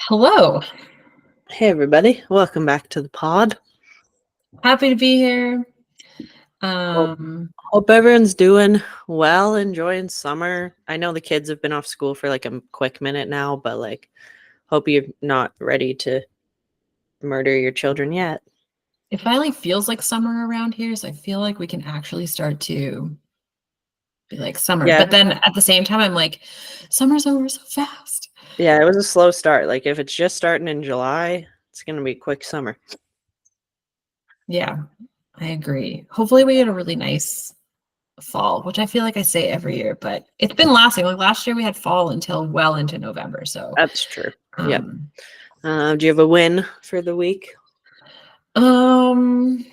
Hello. Hey everybody, welcome back to the pod. Happy to be here. Hope, Um, hope everyone's doing well, enjoying summer. I know the kids have been off school for like a quick minute now, but hope you're not ready to murder your children yet. it finally feels like summer around here, so I feel like we can actually start to be like summer. Yeah, But then at the same time, I'm like, summer's over so fast. yeah, it was a slow start. Like if it's just starting in July, it's gonna be a quick summer. Yeah, I agree. Hopefully we get a really nice fall, which I feel like I say every year, but it's been lasting. Like last year we had fall until well into November. So That's true. Yep. um Do you have a win for the week? um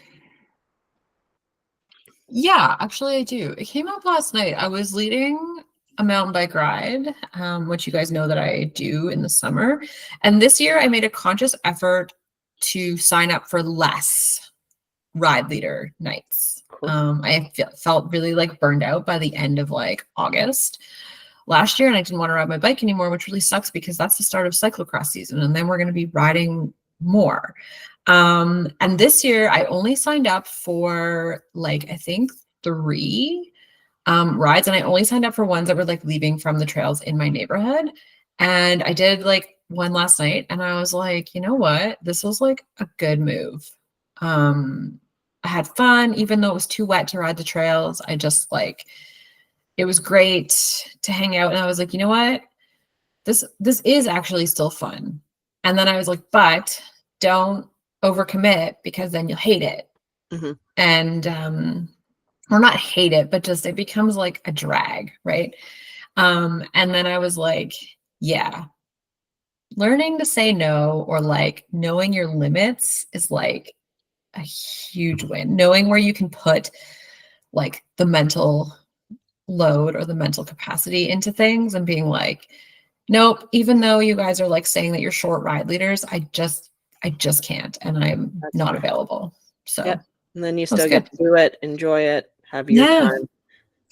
yeah, actually I do. It came up last night. I was leading a mountain bike ride, which you guys know that I do in the summer. And this year I made a conscious effort to sign up for less ride leader nights. Cool. I felt really like burned out by the end of like August last year, and I didn't want to ride my bike anymore, which really sucks because that's the start of cyclocross season. And then we're going to be riding more. And this year I only signed up for like, I think 3 rides, and I only signed up for ones that were like leaving from the trails in my neighborhood. And I did like one last night, and I was like, you know what? This was like a good move. I had fun, even though it was too wet to ride the trails. I just like it was great to hang out. And I was like, you know what? This is actually still fun. And then I was like, but don't overcommit because then you'll hate it. Mm-hmm. And or not hate it, but just it becomes like a drag, right? And then I was like, yeah, learning to say no or like knowing your limits is like a huge win. Knowing where you can put like the mental load or the mental capacity into things and being like, nope, even though you guys are like saying that you're short ride leaders, I just can't, and I'm That's not fair. available. So Yep. And then you that's still good. get to do it, enjoy it, have your Yeah. time,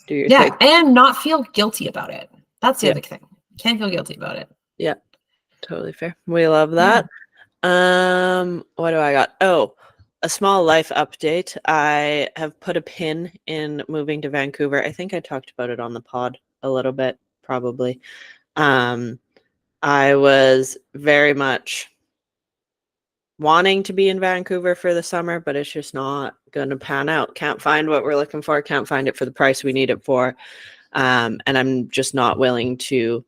do your Yeah. thing. And not feel guilty about it. That's the Yeah. other thing. Can't feel guilty about it. Yeah. Totally fair. We love Yeah. that. What do I got? Oh, a small life update. I have put a pin in moving to Vancouver. I think I talked about it on the pod a little bit, probably. I was very much wanting to be in Vancouver for the summer, but it's just not going to pan out. Can't find what we're looking for. Can't find it for the price we need it for. And I'm just not willing to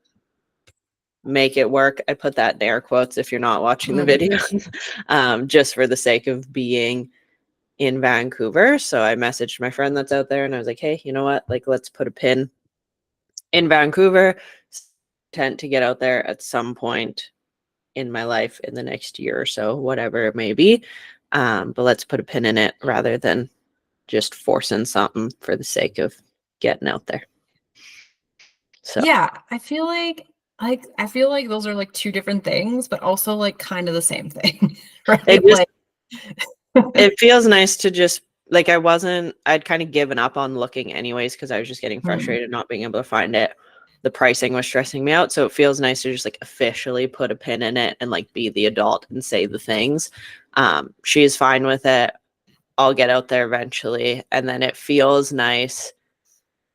make it work. I put that in air quotes if you're not watching the video, just for the sake of being in Vancouver. So I messaged my friend that's out there and I was like, hey, you know what? Like, let's put a pin in Vancouver. Intent to get out there at some point in my life in the next year or so, whatever it may be. But let's put a pin in it rather than just forcing something for the sake of getting out there. So Yeah. I feel like those are like two different things, but also like kind of the same thing. Right. it feels nice to just like I'd kind of given up on looking anyways because I was just getting frustrated not being able to find it. The pricing was stressing me out. So it feels nice to just like officially put a pin in it and like be the adult and say the things. She's fine with it. I'll get out there eventually. And then it feels nice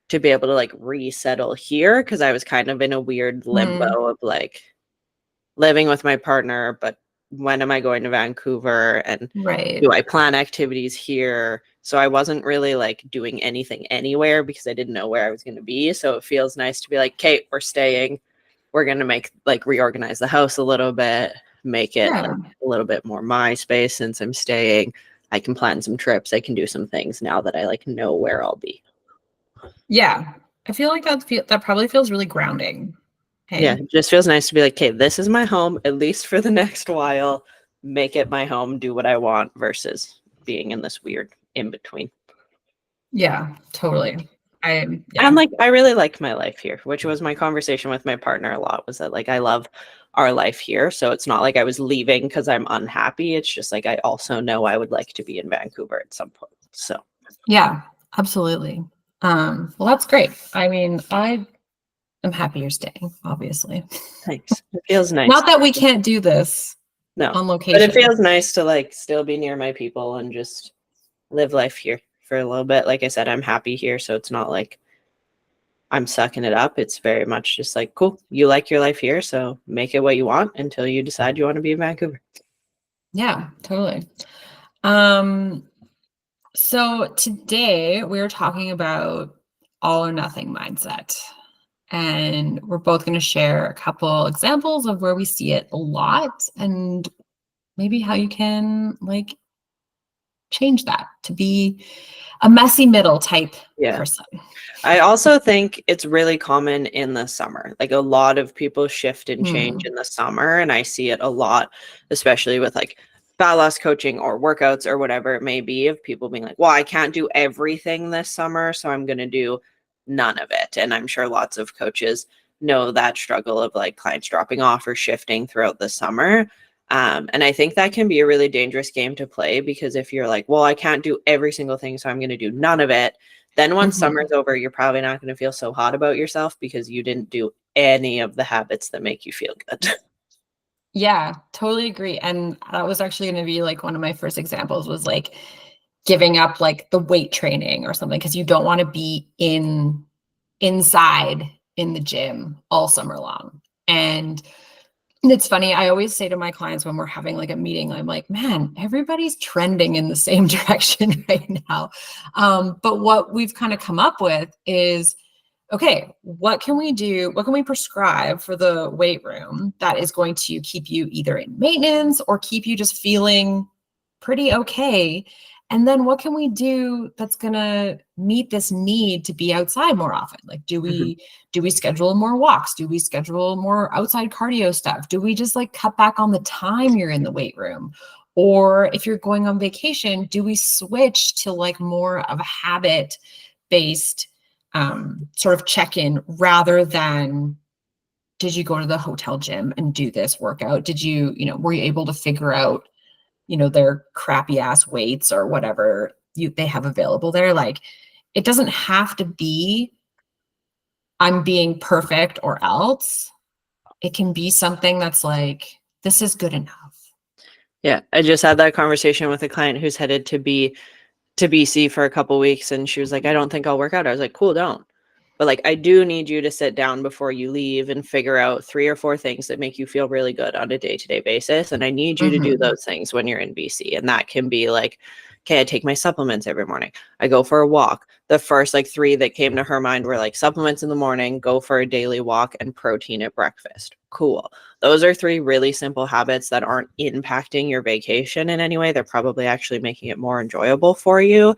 to be able to like resettle here because I was kind of in a weird limbo of like living with my partner, but when am I going to Vancouver and do I plan activities here? So I wasn't really like doing anything anywhere because I didn't know where I was going to be. So it feels nice to be like, Kate, we're staying. We're going to reorganize the house a little bit, make it like a little bit more my space since I'm staying. I can plan some trips. I can do some things now that I like know where I'll be. Yeah. I feel like that probably feels really grounding. Hey? Yeah, it just feels nice to be like, okay, this is my home, at least for the next while. Make it my home, do what I want versus being in this weird in between. Yeah, totally. And like, I really like my life here, which was my conversation with my partner a lot, was that like, I love our life here. So it's not like I was leaving because I'm unhappy. It's just like, I also know I would like to be in Vancouver at some point. So yeah, absolutely. Well, that's great. I mean, I'm happy you're staying, obviously. Thanks. It feels nice. Not that we can't do this No, on but location. it feels nice to like still be near my people and just live life here for a little bit. Like I said, I'm happy here, so it's not like I'm sucking it up. It's very much just like, cool, you like your life here, so make it what you want until you decide you want to be in Vancouver. Yeah, totally. So today we're talking about all or nothing mindset. And we're both going to share a couple examples of where we see it a lot and maybe how you can like change that to be a messy middle type person. I also think it's really common in the summer. Like a lot of people shift and change in the summer, and I see it a lot, especially with like fat loss coaching or workouts or whatever it may be, of people being like, well, I can't do everything this summer, so I'm going to do none of it. And I'm sure lots of coaches know that struggle of like clients dropping off or shifting throughout the summer. And I think that can be a really dangerous game to play, because if you're like, well, I can't do every single thing, so I'm going to do none of it, then once summer's over, you're probably not going to feel so hot about yourself because you didn't do any of the habits that make you feel good. Yeah, totally agree. And that was actually going to be like one of my first examples, was like giving up like the weight training or something, because you don't want to be inside in the gym all summer long. And it's funny, I always say to my clients when we're having like a meeting, I'm like, man, everybody's trending in the same direction right now. But what we've kind of come up with is, okay, what can we do? What can we prescribe for the weight room that is going to keep you either in maintenance or keep you just feeling pretty okay? And then what can we do that's going to meet this need to be outside more often? Like, do we schedule more walks? Do we schedule more outside cardio stuff? Do we just like cut back on the time you're in the weight room? Or if you're going on vacation, do we switch to like more of a habit based sort of check-in, rather than, did you go to the hotel gym and do this workout? Did you, were you able to figure out, their crappy ass weights or whatever they have available there? Like, it doesn't have to be I'm being perfect or else. It can be something that's like, this is good enough. Yeah, I just had that conversation with a client who's headed to BC for a couple weeks, and she was like, I don't think I'll work out. I was like, cool, don't. But like, I do need you to sit down before you leave and figure out 3 or 4 things that make you feel really good on a day-to-day basis. And I need you to do those things when you're in BC. And that can be like, okay, I take my supplements every morning. I go for a walk. The first like 3 that came to her mind were like supplements in the morning, go for a daily walk, and protein at breakfast. Cool. Those are 3 really simple habits that aren't impacting your vacation in any way. They're probably actually making it more enjoyable for you.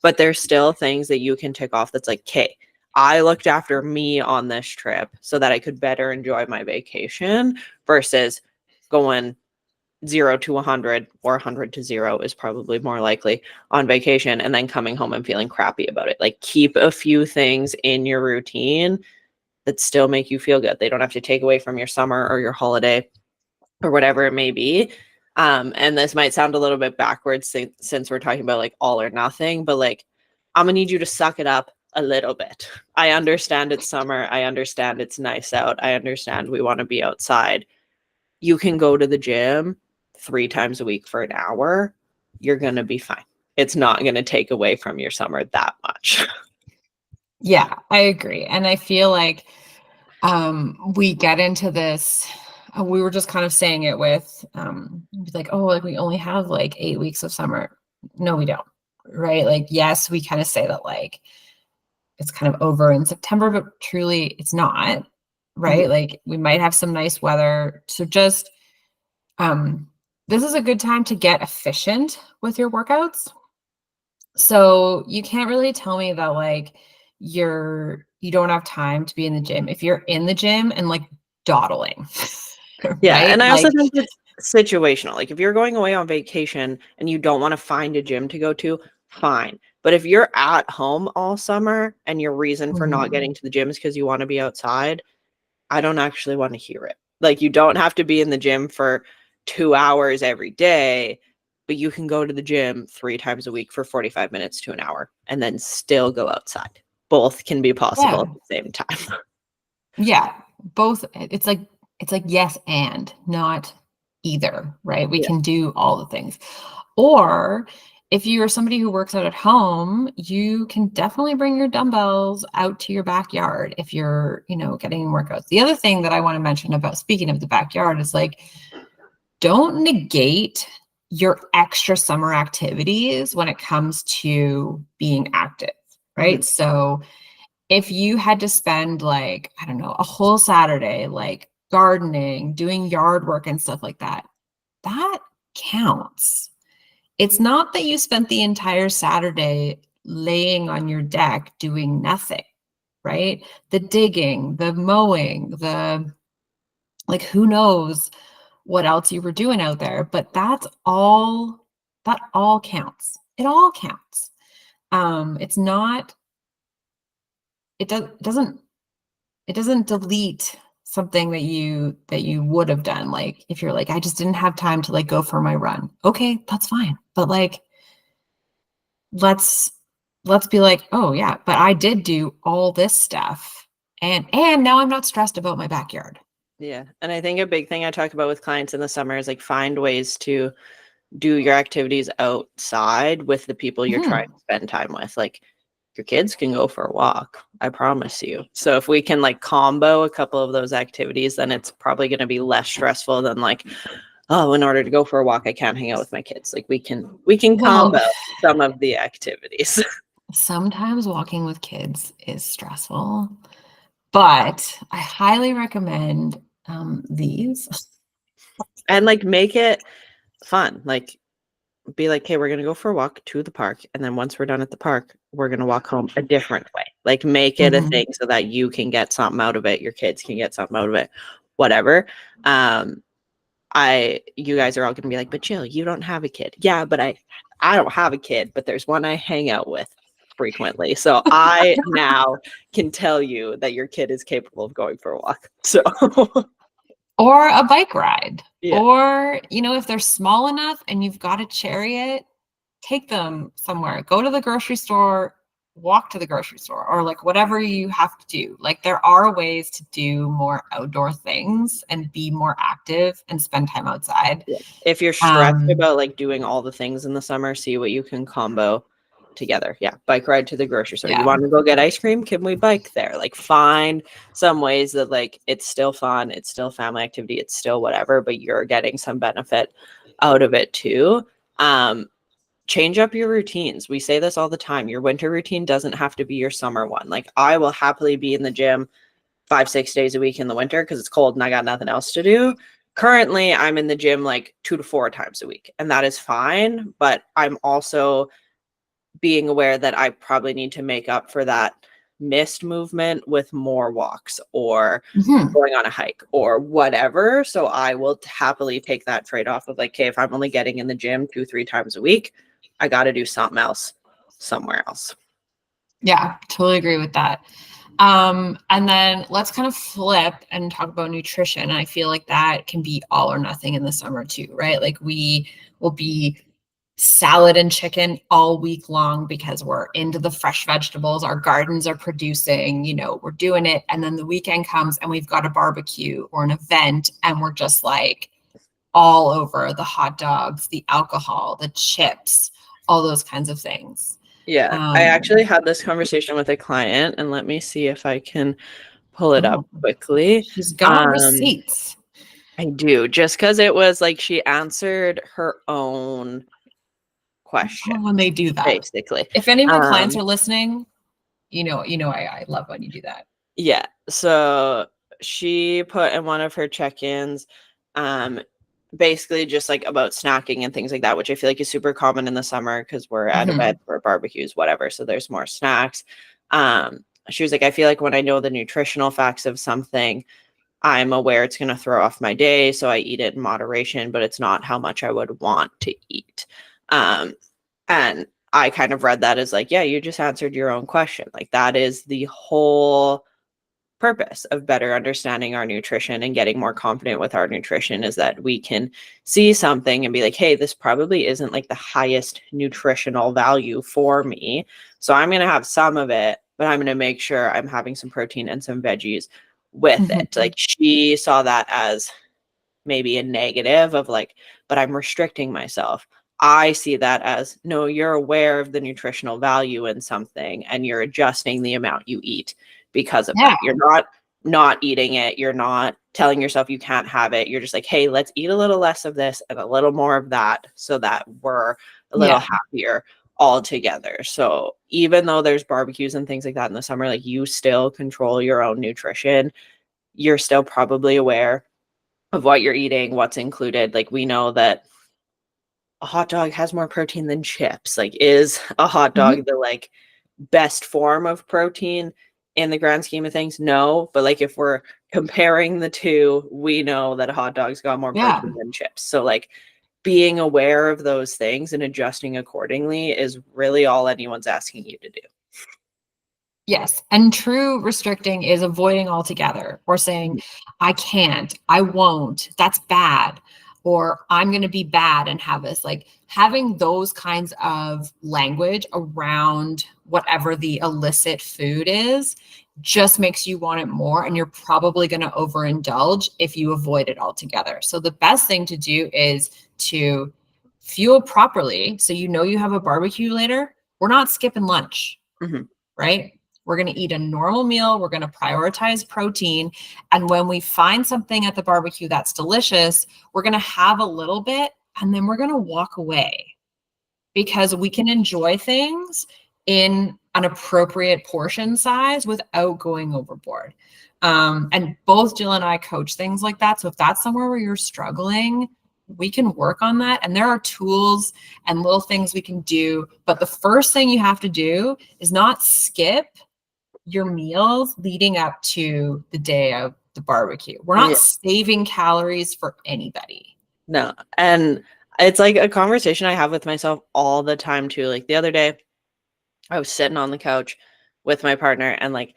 But there's still things that you can tick off that's like, okay, I looked after me on this trip so that I could better enjoy my vacation, versus going 0 to 100, or 100 to 0 is probably more likely, on vacation and then coming home and feeling crappy about it. Like, keep a few things in your routine that still make you feel good. They don't have to take away from your summer or your holiday or whatever it may be. And this might sound a little bit backwards since we're talking about like all or nothing, but like, I'm gonna need you to suck it up a little bit. I understand it's summer. I understand it's nice out. I understand we want to be outside. You can go to the gym 3 times a week for an hour. You're going to be fine. It's not going to take away from your summer that much. Yeah, I agree. And I feel like we get into this, we were just kind of saying it with like, oh, like we only have like 8 weeks of summer. No, we don't. Right? Like, yes, we kind of say that like it's kind of over in September, but truly it's not. Right? Like, we might have some nice weather. So just this is a good time to get efficient with your workouts. So you can't really tell me that like you don't have time to be in the gym if you're in the gym and like dawdling. Yeah. Right? And I also Like, think it's situational. Like, if you're going away on vacation and you don't want to find a gym to go to, fine. But if you're at home all summer and your reason for not getting to the gym is because you want to be outside, I don't actually want to hear it. Like, you don't have to be in the gym for 2 hours every day, but you can go to the gym 3 times a week for 45 minutes to an hour and then still go outside. Both can be possible at the same time. Yeah, both. It's like yes and, not either, right? We Yeah. can do all the things. Or if you are somebody who works out at home, you can definitely bring your dumbbells out to your backyard if you're, getting workouts. The other thing that I want to mention about, speaking of the backyard, is like, don't negate your extra summer activities when it comes to being active, right? So if you had to spend, like, I don't know, a whole Saturday, like, gardening, doing yard work and stuff like that, that counts. It's not that you spent the entire Saturday laying on your deck doing nothing, right? The digging, the mowing, like, who knows what else you were doing out there, but that all counts. It all counts. It's not, it doesn't delete something that you would have done. Like, if you're like, I just didn't have time to, like, go for my run. Okay, that's fine. But, like, let's be like, oh yeah, but I did do all this stuff, and now I'm not stressed about my backyard. Yeah. And I think a big thing I talk about with clients in the summer is like find ways to do your activities outside with the people you're trying to spend time with. Like your kids can go for a walk, I promise you. So if we can like combo a couple of those activities, then it's probably going to be less stressful than like, oh, in order to go for a walk, I can't hang out with my kids. Like we can combo some of the activities. Sometimes walking with kids is stressful, but I highly recommend these. And like make it fun. Like be like, hey, we're going to go for a walk to the park. And then once we're done at the park, we're going to walk home a different way. Like make it a thing so that you can get something out of it. Your kids can get something out of it, whatever. You guys are all going to be like, but Jill, you don't have a kid. Yeah, but I don't have a kid, but there's one I hang out with frequently. So I now can tell you that your kid is capable of going for a walk. So Or a bike ride. Yeah. Or, if they're small enough and you've got a chariot, take them somewhere. Go to the grocery store, walk to the grocery store, or like whatever you have to do. Like, there are ways to do more outdoor things and be more active and spend time outside. If you're stressed about like doing all the things in the summer, see what you can combo together. Yeah. Bike ride to the grocery store. You want to go get ice cream? Can we bike there? Like find some ways that like it's still fun, it's still family activity, it's still whatever, but you're getting some benefit out of it too. Change up your routines. We say this all the time. Your winter routine doesn't have to be your summer one. Like I will happily be in the gym 5-6 days a week in the winter because it's cold and I got nothing else to do. Currently, I'm in the gym like 2 to 4 times a week, and that is fine. But I'm also being aware that I probably need to make up for that missed movement with more walks or going on a hike or whatever. So I will happily take that trade-off of like, okay, if I'm only getting in the gym 2-3 times a week, I got to do something else somewhere else. Yeah, totally agree with that. And then let's kind of flip and talk about nutrition. I feel like that can be all or nothing in the summer too, right? Like we will be salad and chicken all week long because we're into the fresh vegetables. Our gardens are producing, we're doing it. And then the weekend comes and we've got a barbecue or an event and we're just like all over the hot dogs, the alcohol, the chips, all those kinds of things. Yeah, I actually had this conversation with a client, and let me see if I can pull it up quickly. She's got receipts. I do, just because it was like she answered her own question. When they do that, basically. If any of my clients are listening, I love when you do that. Yeah. So she put in one of her check-ins, basically just like about snacking and things like that, which I feel like is super common in the summer because we're at events or barbecues, whatever. So there's more snacks. She was like, I feel like when I know the nutritional facts of something, I'm aware it's going to throw off my day. So I eat it in moderation, but it's not how much I would want to eat. And I kind of read that as like, yeah, you just answered your own question. Like that is the whole purpose of better understanding our nutrition and getting more confident with our nutrition, is that we can see something and be like, hey, this probably isn't like the highest nutritional value for me. So I'm going to have some of it, but I'm going to make sure I'm having some protein and some veggies with it. Like she saw that as maybe a negative of like, but I'm restricting myself. I see that as, no, you're aware of the nutritional value in something and you're adjusting the amount you eat because of that. You're not eating it. You're not telling yourself you can't have it. You're just like, hey, let's eat a little less of this and a little more of that so that we're a little happier all together. So even though there's barbecues and things like that in the summer, like you still control your own nutrition. You're still probably aware of what you're eating, what's included. Like we know that a hot dog has more protein than chips. Like is a hot dog the like best form of protein in the grand scheme of things? No, but like if we're comparing the two, we know that a hot dog's got more protein than chips. So like being aware of those things and adjusting accordingly is really all anyone's asking you to do. Yes. And true restricting is avoiding altogether or saying, I can't, I won't, that's bad, or I'm going to be bad and have this. Like having those kinds of language around whatever the illicit food is just makes you want it more. And you're probably going to overindulge if you avoid it altogether. So the best thing to do is to fuel properly. So you know you have a barbecue later. We're not skipping lunch, right? We're going to eat a normal meal. We're going to prioritize protein. And when we find something at the barbecue that's delicious, we're going to have a little bit and then we're going to walk away because we can enjoy things in an appropriate portion size without going overboard. And both Jill and I coach things like that. So if that's somewhere where you're struggling, we can work on that. And there are tools and little things we can do. But the first thing you have to do is not skip your meals leading up to the day of the barbecue. We're not saving calories for anybody. No. And it's like a conversation I have with myself all the time too. Like the other day, I was sitting on the couch with my partner and like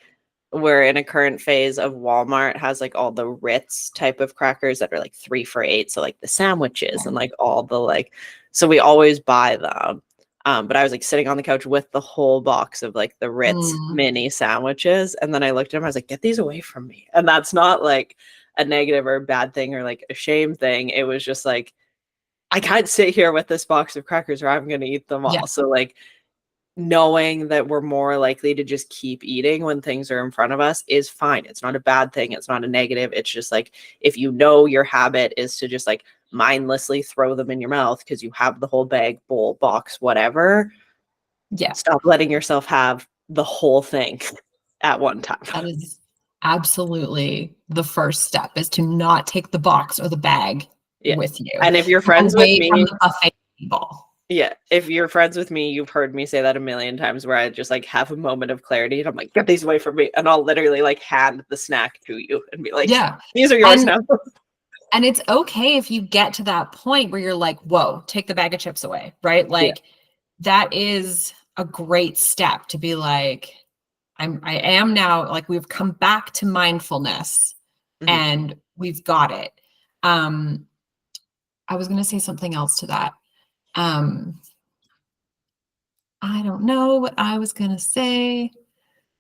we're in a current phase of Walmart has like all the Ritz type of crackers that are like 3 for $8. So like the sandwiches and like all the like, so we always buy them. But I was like sitting on the couch with the whole box of like the Ritz mini sandwiches. And then I looked at him, I was like, get these away from me. And that's not like a negative or a bad thing or like a shame thing. It was just like, I can't sit here with this box of crackers or I'm going to eat them all. Yeah. So like knowing that we're more likely to just keep eating when things are in front of us is fine. It's not a bad thing. It's not a negative. It's just like, if you know your habit is to just like mindlessly throw them in your mouth because you have the whole bag, bowl, box, whatever. Yeah. Stop letting yourself have the whole thing at one time. That is absolutely the first step, is to not take the box or the bag with you. And if you're friends with me, from the buffet table. Yeah, if you're friends with me, you've heard me say that a million times where I just like have a moment of clarity and I'm like, get these away from me. And I'll literally like hand the snack to you and be like, yeah, these are yours now. And it's okay if you get to that point where you're like, whoa, take the bag of chips away, right? Like that is a great step to be like, I am now, like we've come back to mindfulness and we've got it. I was going to say something else to that. I don't know what I was going to say.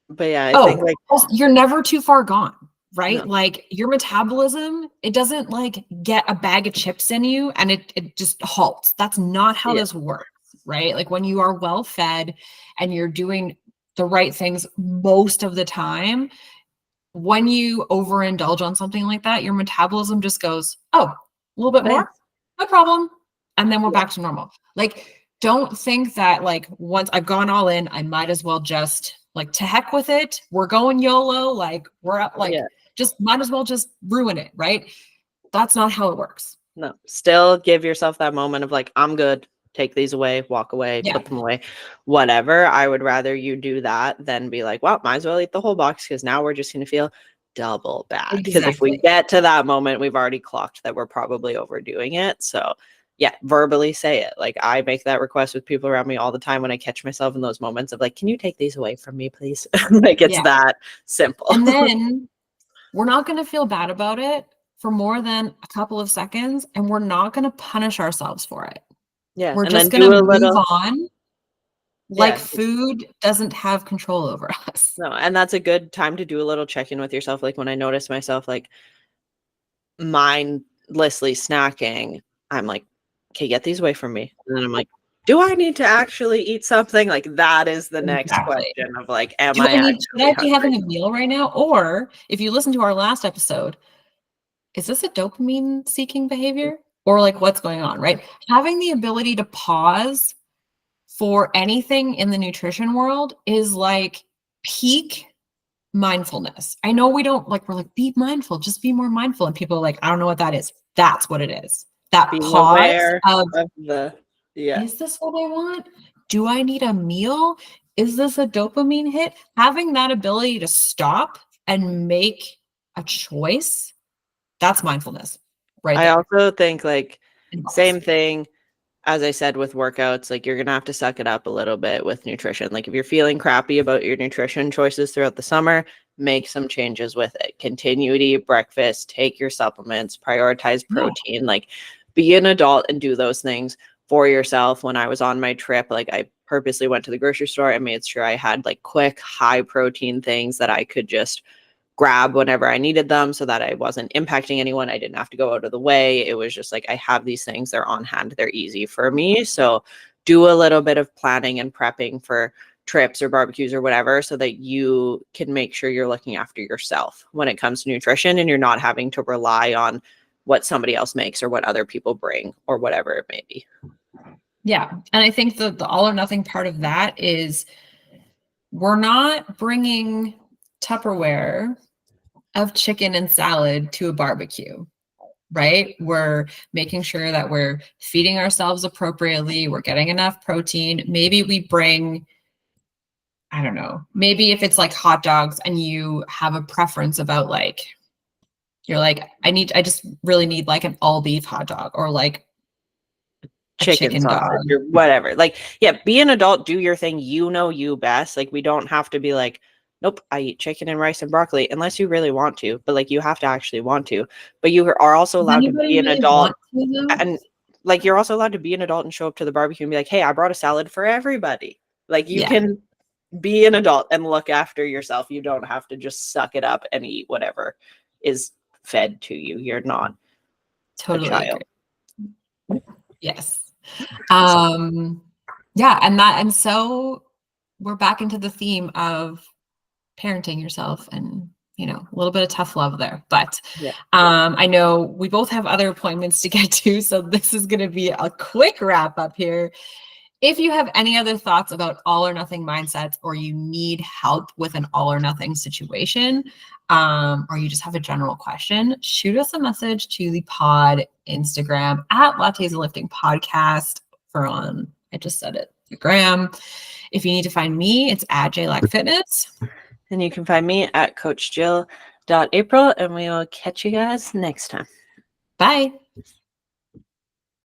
But yeah, I think like you're never too far gone, right? No. Like your metabolism, it doesn't like get a bag of chips in you and it just halts. That's not how this works, right? Like when you are well fed and you're doing the right things most of the time, when you overindulge on something like that, your metabolism just goes, oh, a little bit more, no problem. And then we're back to normal. Like, don't think that like once I've gone all in, I might as well just like to heck with it. We're going YOLO. Like we're up, like just might as well just ruin it. Right. That's not how it works. No, still give yourself that moment of like, I'm good. Take these away, walk away, put them away, whatever. I would rather you do that than be like, well, might as well eat the whole box because now we're just going to feel double bad. Because if we get to that moment, we've already clocked that we're probably overdoing it. So yeah, verbally say it. Like I make that request with people around me all the time when I catch myself in those moments of like, can you take these away from me, please? Like it's that simple. And then we're not going to feel bad about it for more than a couple of seconds. And we're not going to punish ourselves for it. Yeah. We're just going to move on Like Yeah. food doesn't have control over us. No, and that's a good time to do a little check-in with yourself. Like when I notice myself like mindlessly snacking, I'm like, okay, get these away from me. And then I'm like, do I need to actually eat something? Like that is the next Exactly. question of like, am Should I I actually be hungry? having a meal right now? Or if you listen to our last episode, is this a dopamine seeking behavior? Or like what's going on, right? Having the ability to pause for anything in the nutrition world is like peak mindfulness. I know we don't like, we're like, be mindful, just be more mindful. And people are like, I don't know what that is. That's what it is. That Being pause aware of, of the is this what I want? Do I need a meal? Is this a dopamine hit? Having that ability to stop and make a choice, that's mindfulness right I there. also think like in box. same thing as I said with workouts, like you're gonna have to suck it up a little bit with nutrition. Like if you're feeling crappy about your nutrition choices throughout the summer, make some changes with it. Continue to eat breakfast, take your supplements, prioritize protein, like be an adult and do those things for yourself. When I was on my trip, like I purposely went to the grocery store and made sure I had like quick, high protein things that I could just grab whenever I needed them so that I wasn't impacting anyone. I didn't have to go out of the way. It was just like, I have these things, they're on hand, they're easy for me. So do a little bit of planning and prepping for trips or barbecues or whatever so that you can make sure you're looking after yourself when it comes to nutrition and you're not having to rely on what somebody else makes or what other people bring or whatever it may be. Yeah. And I think the all or nothing part of that is we're not bringing Tupperware of chicken and salad to a barbecue, right? We're making sure that we're feeding ourselves appropriately. We're getting enough protein. Maybe we bring, I don't know, maybe if it's like hot dogs and you have a preference about like, you're like, I just really need like an all beef hot dog or like a chicken sausage dog. or whatever. Like, yeah, be an adult, do your thing. You know you best. Like, we don't have to be like, nope, I eat chicken and rice and broccoli unless you really want to. But like, you have to actually want to. But you are also Does allowed to anybody be an really adult, want to, though? and like you're also allowed to be an adult and show up to the barbecue and be like, hey, I brought a salad for everybody. Like, you Yeah. can be an adult and look after yourself. You don't have to just suck it up and eat whatever is fed to you. You're not Totally a child. agree. Yes. Yeah, and so we're back into the theme of parenting yourself and a little bit of tough love there. But Yeah. I know we both have other appointments to get to, so this is going to be a quick wrap up here. If you have any other thoughts about all or nothing mindsets, or you need help with an all or nothing situation, or you just have a general question, shoot us a message to the pod Instagram at Lattes and Lifting Podcast I just said it, Instagram. If you need to find me, it's at JLack Fitness. And you can find me at CoachJill.April, and we will catch you guys next time. Bye.